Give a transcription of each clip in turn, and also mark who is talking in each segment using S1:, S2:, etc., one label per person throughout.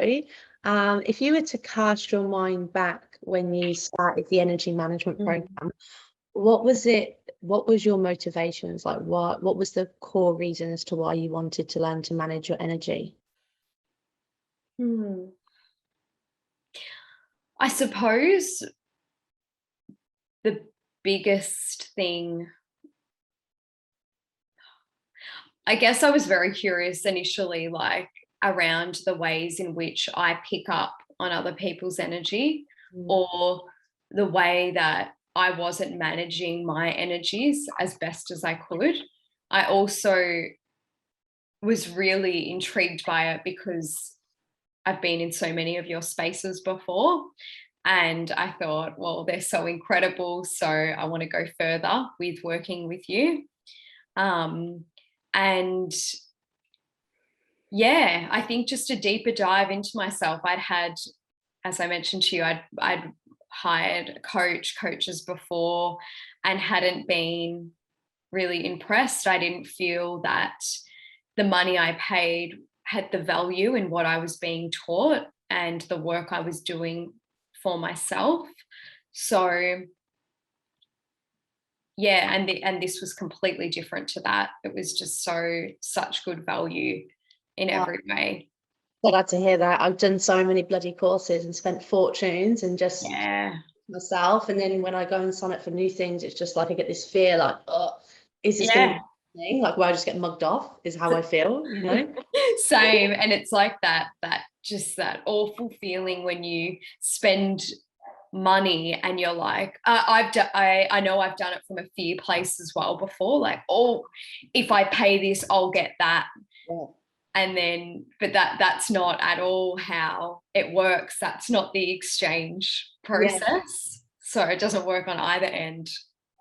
S1: though, if you were to cast your mind back when you started the energy management program, what was it? What was your motivations? Like what was the core reason as to why you wanted to learn to manage your energy?
S2: I suppose the biggest thing, I guess I was very curious initially, like around the ways in which I pick up on other people's energy, or the way that I wasn't managing my energies as best as I could. I also was really intrigued by it because I've been in so many of your spaces before. And I thought, well, they're so incredible. So I want to go further with working with you. And yeah, I think just a deeper dive into myself. As I mentioned to you, I'd hired coaches before and hadn't been really impressed. I didn't feel that the money I paid had the value in what I was being taught and the work I was doing for myself. So yeah, and this was completely different to that. It was just such good value in every way.
S1: Glad to hear that. I've done so many bloody courses and spent fortunes and just
S2: Yeah.
S1: myself. And then when I go and sign up for new things, it's just like I get this fear like, oh, is this going to
S2: Yeah.
S1: be a thing? Like, will I just get mugged off? Is how I feel, you know?
S2: Same. And it's like that awful feeling when you spend money and you're like, I know I've done it from a fear place as well before, like, oh, if I pay this, I'll get that.
S1: Yeah.
S2: And then, but that's not at all how it works. That's not the exchange
S1: Yeah.
S2: process. So it doesn't work on either end.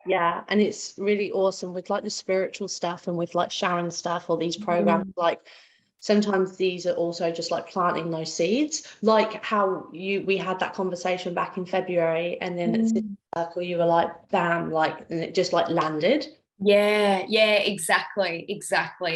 S1: Yeah. And it's really awesome with like the spiritual stuff and with like Sharon stuff or these programs, like sometimes these are also just like planting those seeds, like how we had that conversation back in February, and then it's circle you were like bam, like, and it just like landed.
S2: Yeah, exactly.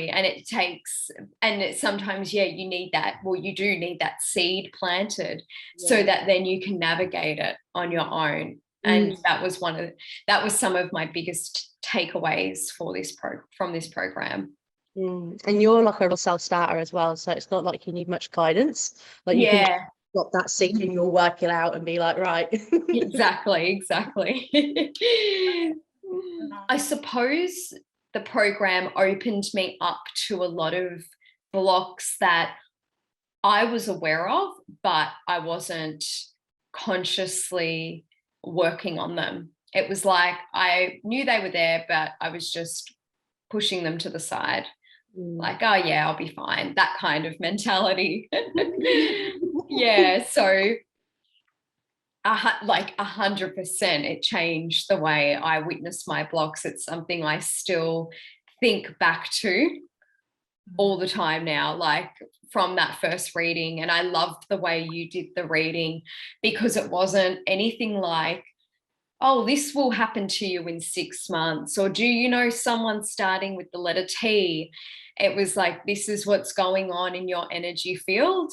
S2: And it takes, and it sometimes, yeah, you need that. Well, you do need that seed planted so that then you can navigate it on your own. And that was some of my biggest takeaways from this program.
S1: And you're like a real self-starter as well, so it's not like you need much guidance. Like you can
S2: Yeah,
S1: drop that seed and you'll work it out and be like, right.
S2: exactly. I suppose the program opened me up to a lot of blocks that I was aware of, but I wasn't consciously working on them. It was like I knew they were there, but I was just pushing them to the side. Like, oh yeah, I'll be fine. That kind of mentality. Yeah. So like 100%, it changed the way I witness my blocks. It's something I still think back to all the time now, like from that first reading. And I loved the way you did the reading because it wasn't anything like, oh, this will happen to you in 6 months, or do you know someone starting with the letter T? It was like, this is what's going on in your energy field.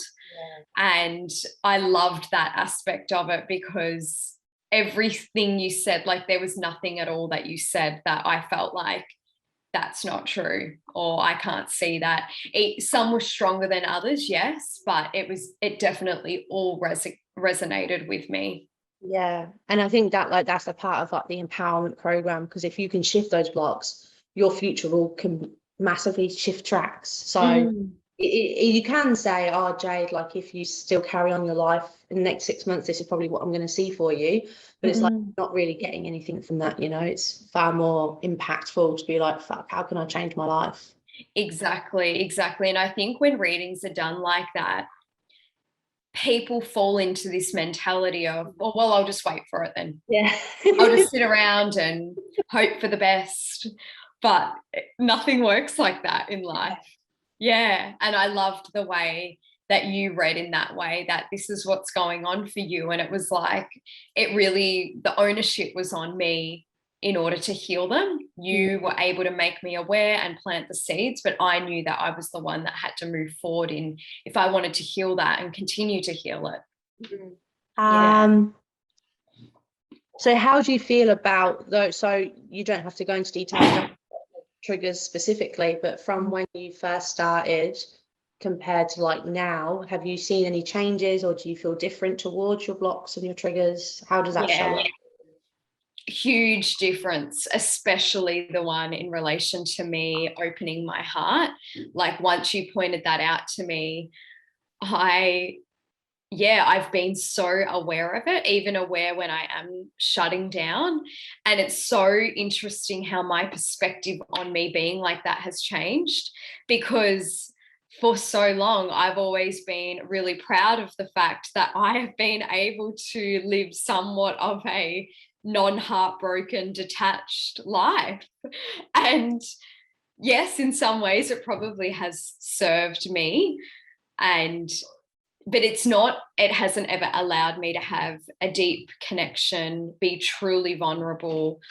S2: And I loved that aspect of it because everything you said, like there was nothing at all that you said that I felt like that's not true, or I can't see that. Some were stronger than others, yes, but it definitely all resonated with me.
S1: Yeah. And I think that like that's a part of like the empowerment program, because if you can shift those blocks, your future will can massively shift tracks. So you can say, oh, Jade, like if you still carry on your life in the next 6 months, this is probably what I'm going to see for you. But it's like not really getting anything from that, you know, it's far more impactful to be like, fuck, how can I change my life?
S2: Exactly. And I think when readings are done like that, people fall into this mentality of, oh, well, I'll just wait for it then.
S1: Yeah.
S2: I'll just sit around and hope for the best. But nothing works like that in life. Yeah. And I loved the way that you read in that way, that this is what's going on for you. And it was like, the ownership was on me in order to heal them. You were able to make me aware and plant the seeds, but I knew that I was the one that had to move forward in if I wanted to heal that and continue to heal it. Yeah.
S1: So how do you feel about those? So you don't have to go into detail triggers specifically, but from when you first started compared to like now, have you seen any changes, or do you feel different towards your blocks and your triggers? How does that show up?
S2: Huge difference, especially the one in relation to me opening my heart. Like once you pointed that out to me, I've been so aware of it, even aware when I am shutting down. And it's so interesting how my perspective on me being like that has changed, because for so long, I've always been really proud of the fact that I have been able to live somewhat of a non-heartbroken, detached life. And yes, in some ways it probably has served me. But it hasn't ever allowed me to have a deep connection, be truly vulnerable,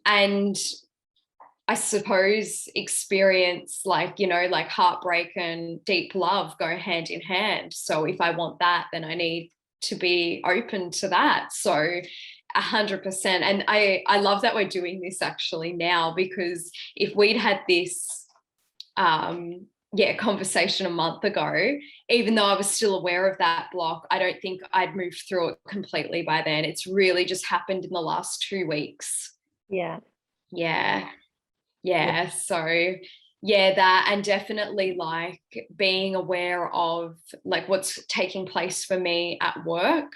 S2: and I suppose experience like heartbreak and deep love go hand in hand. So if I want that, then I need to be open to that. So 100%. And I love that we're doing this actually now, because if we'd had this conversation a month ago, even though I was still aware of that block, I don't think I'd moved through it completely by then. It's really just happened in the last 2 weeks. So that, and definitely like being aware of like what's taking place for me at work,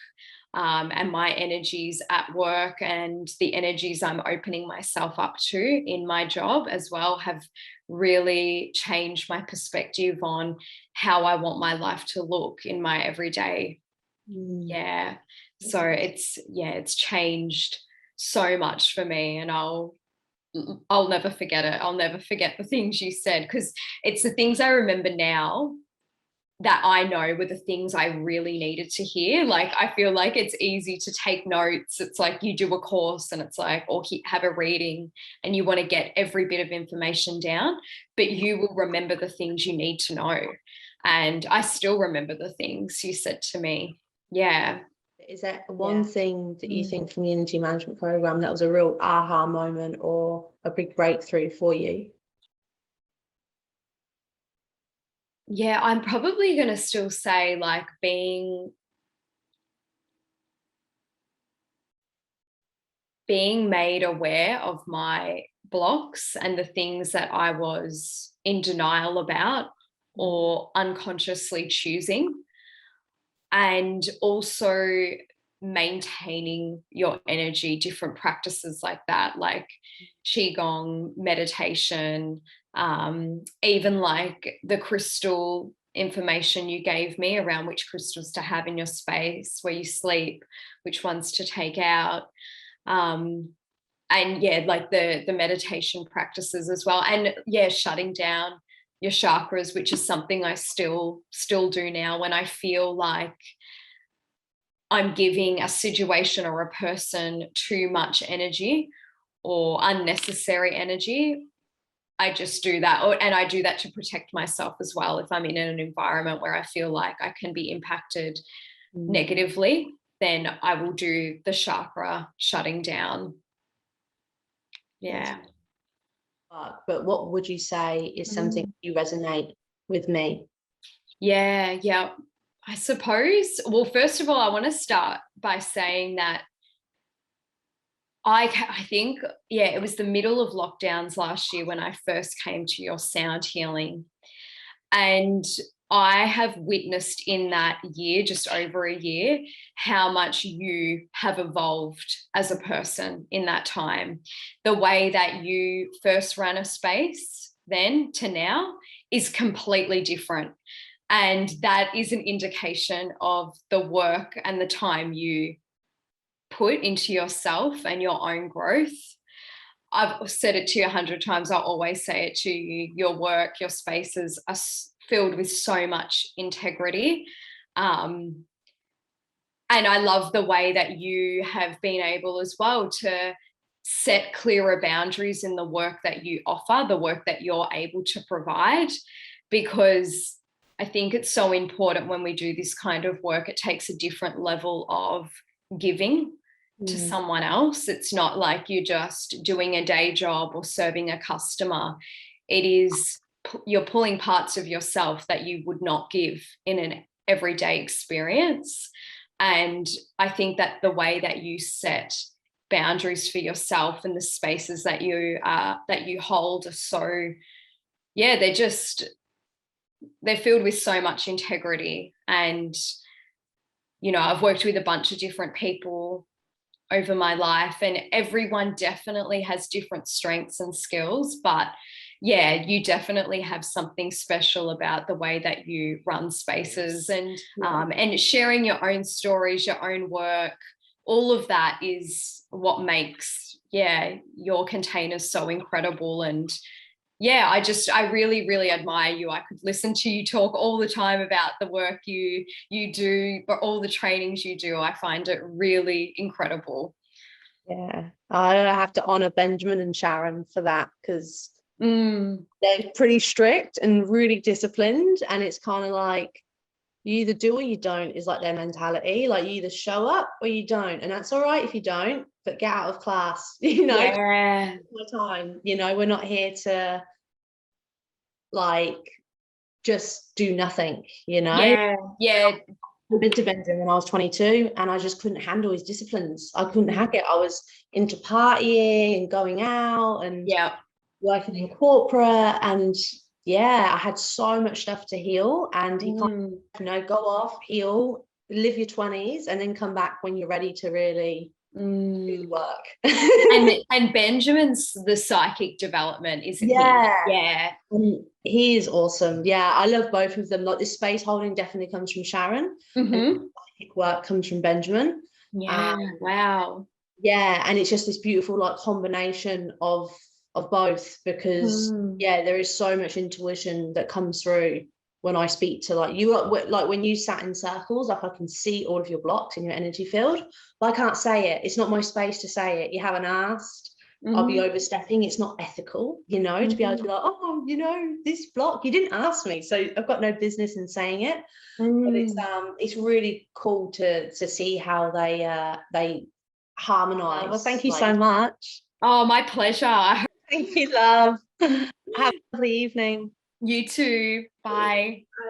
S2: and my energies at work and the energies I'm opening myself up to in my job as well have really changed my perspective on how I want my life to look in my everyday. So it's changed so much for me, and I'll never forget it. I'll never forget the things you said, because it's the things I remember now that I know were the things I really needed to hear. Like, I feel like it's easy to take notes. It's like you do a course and it's like, or have a reading and you want to get every bit of information down, but you will remember the things you need to know. And I still remember the things you said to me. Yeah.
S1: Is there one thing that you think from the energy management program that was a real aha moment or a big breakthrough for you?
S2: Yeah, I'm probably going to still say like being made aware of my blocks and the things that I was in denial about or unconsciously choosing, and also maintaining your energy, different practices like that, like qigong, meditation, even like the crystal information you gave me around which crystals to have in your space where you sleep, which ones to take out, and like the meditation practices as well, and shutting down your chakras, which is something I still do now when I feel like I'm giving a situation or a person too much energy or unnecessary energy. I just do that. And I do that to protect myself as well. If I'm in an environment where I feel like I can be impacted negatively, then I will do the chakra shutting down. Yeah.
S1: But what would you say is something you resonate with me?
S2: Yeah. I suppose, well, first of all, I want to start by saying that I think, it was the middle of lockdowns last year when I first came to your sound healing. And I have witnessed in that year, just over a year, how much you have evolved as a person in that time. The way that you first ran a space then to now is completely different. And that is an indication of the work and the time you put into yourself and your own growth. I've said it to you 100 times. I'll always say it to you. Your work, your spaces are filled with so much integrity. And I love the way that you have been able as well to set clearer boundaries in the work that you offer, the work that you're able to provide, because I think it's so important when we do this kind of work. It takes a different level of giving to someone else. It's not like you're just doing a day job or serving a customer. It is, you're pulling parts of yourself that you would not give in an everyday experience. And I think that the way that you set boundaries for yourself and the spaces that you hold are so, yeah, they're filled with so much integrity. And, you know, I've worked with a bunch of different people over my life, and everyone definitely has different strengths and skills, but yeah, you definitely have something special about the way that you run spaces. And sharing your own stories, your own work, all of that is what makes, yeah, your containers so incredible. And yeah, I really, really admire you. I could listen to you talk all the time about the work you do, but all the trainings you do. I find it really incredible.
S1: Yeah, I have to honor Benjamin and Sharon for that, because they're pretty strict and really disciplined, and it's kind of like you either do or you don't, is like their mentality. Like, you either show up or you don't, and that's all right if you don't, but get out of class, you know.
S2: Yeah.
S1: Time, you know, we're not here to like just do nothing, you know.
S2: Yeah
S1: I've been to Benjamin when I was 22, and I just couldn't handle his disciplines. I couldn't hack it. I was into partying and going out and working in corporate, and yeah, I had so much stuff to heal. And he kind of, you know, go off, heal, live your 20s, and then come back when you're ready to really do the work.
S2: and Benjamin's the psychic development, isn't he?
S1: Yeah. He is awesome. Yeah, I love both of them. Like, the space holding definitely comes from Sharon, and psychic work comes from Benjamin.
S2: Wow.
S1: Yeah, and it's just this beautiful like combination of both, because yeah, there is so much intuition that comes through when I speak to like you. Like when you sat in circles, like I can see all of your blocks in your energy field, but I can't say it. It's not my space to say it. You haven't asked. I'll be overstepping. It's not ethical, you know, to be able to be like, oh, you know, this block, you didn't ask me, so I've got no business in saying it. But it's really cool to see how they harmonize. Well, thank you so much.
S2: Oh, my pleasure.
S1: Thank you, love. Have a lovely evening.
S2: You too. Bye.
S1: Bye.